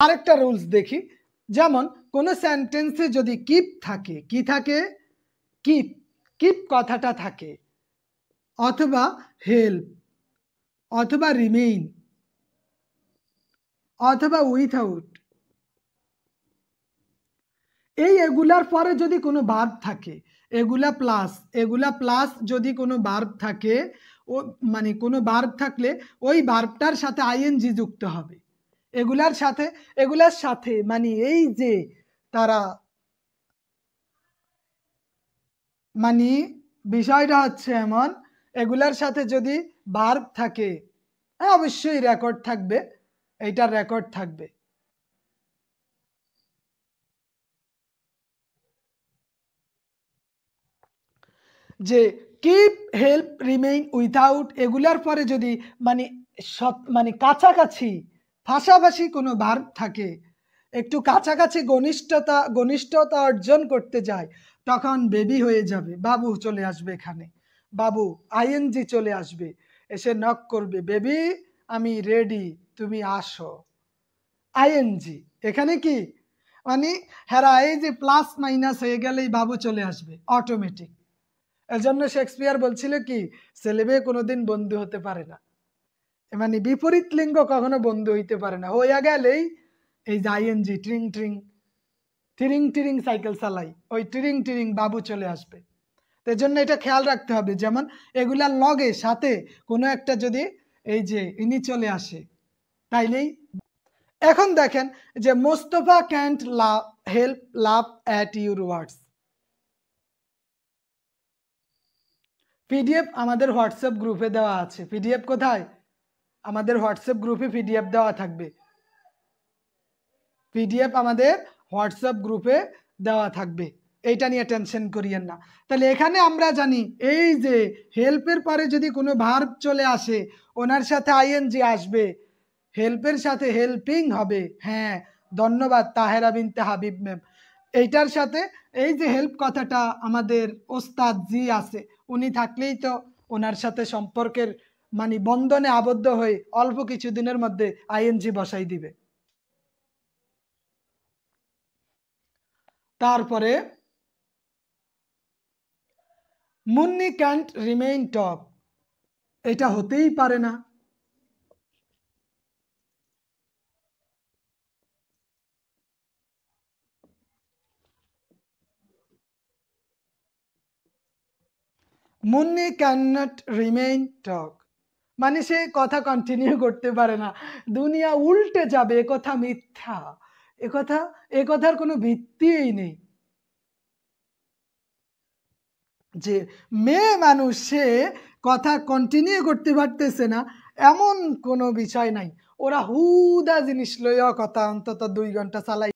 আরেকটা রুলস দেখি, যেমন কোনো সেন্টেন্সে যদি কিপ থাকে, কি থাকে? কিপ, কিপ কথাটা থাকে, অথবা হেল্প, অথবা রিমেইন, অথবা উইথআউট, এগুলার পরে যদি কোনো ভার্ব থাকে, এগুলা প্লাস যদি কোনো ভার্ব থাকে, ও মানে কোনো ভার্ব থাকলে ওই ভার্বটার সাথে আইএনজি যুক্ত হবে। এগুলার সাথে মানে এই যে তারা মানে বিষয়টা হচ্ছে এমন, এগুলার সাথে যদি ভার্ব থাকে, অবশ্যই রেকর্ড থাকবে, এইটার রেকর্ড থাকবে। যে কিপ, হেল্প, রিমেইন, উইথআউট এগুলার পরে যদি মানে কাছাকাছি পাশাপাশি কোনো ভার্ব থাকে, একটু কাছাকাছি ঘনিষ্ঠতা অর্জন করতে যায়, তখন বেবি হয়ে যাবে, বাবু চলে আসবে এখানে, বাবু আইএনজি চলে আসবে, এসে নক করবে, বেবি আমি রেডি, তুমি আসো, আইএনজি। এখানে কি মানে হেরা এই যে প্লাস মাইনাস হয়ে গেলেই বাবু চলে আসবে অটোমেটিক। এজন্য শেক্সপিয়ার বলছিল কি, ছেলে মেয়ে কোনোদিন বন্ধু হতে পারে না, মানে বিপরীত লিঙ্গ কখনো বন্ধু হইতে পারে না, হইয়া গেলেই এই যে আইএনজি, ট্রিং ট্রিং, টিরিং টিরিং সাইকেল চালাই, ওই টিরিং টিরিং বাবু চলে আসবে। তো জন্য এটা খেয়াল রাখতে হবে, যেমন এগুলার লগে সাথে কোনো একটা যদি এই যে ইনি চলে আসে তাইলেই। এখন দেখেন যে Mostafa can't help love at your words. PDF আমাদের হোয়াটসঅ্যাপ গ্রুপে দেওয়া আছে। পিডিএফ কোথায়? আমাদের হোয়াটসঅ্যাপ গ্রুপে পিডিএফ দেওয়া থাকবে, পিডিএফ আমাদের হোয়াটসঅ্যাপ গ্রুপে দেওয়া থাকবে, এইটা নিয়ে টেনশন করিয়েন না। তাহলে এখানে আমরা জানি এই যে হেল্পের পরে যদি কোনো ভার্ব চলে আসে, ওনার সাথে আইএনজি আসবে, হেল্পের সাথে হেল্পিং হবে। হ্যাঁ, ধন্যবাদ তাহেরা বিনতে হাবিব ম্যাম। এইটার সাথে এই যে হেল্প কথাটা আমাদের ওস্তাদ জি আছে, উনি থাকলেই তো ওনার সাথে সম্পর্কের মানে বন্ধনে আবদ্ধ হয়ে অল্প কিছু দিনের মধ্যে আইএনজি বসাই দিবে। তারপরে মুন্নি ক্যান্ট রিমেইন টপ, এটা হতেই পারে না। মুন্নি ক্যান নট রিমেইন টক, মানে সে কথা কন্টিনিউ করতে পারে না, দুনিয়া উল্টে যাবে, একথা মিথ্যা, একথার কোনো ভিত্তিই নেই। যে মেয়ে মানুষ সে কথা কন্টিনিউ করতে পারতেছে না এমন কোনো বিষয় নাই, ওরা হুদা জিনিস লইয়া কথা অন্তত 2 ঘন্টা চালাই।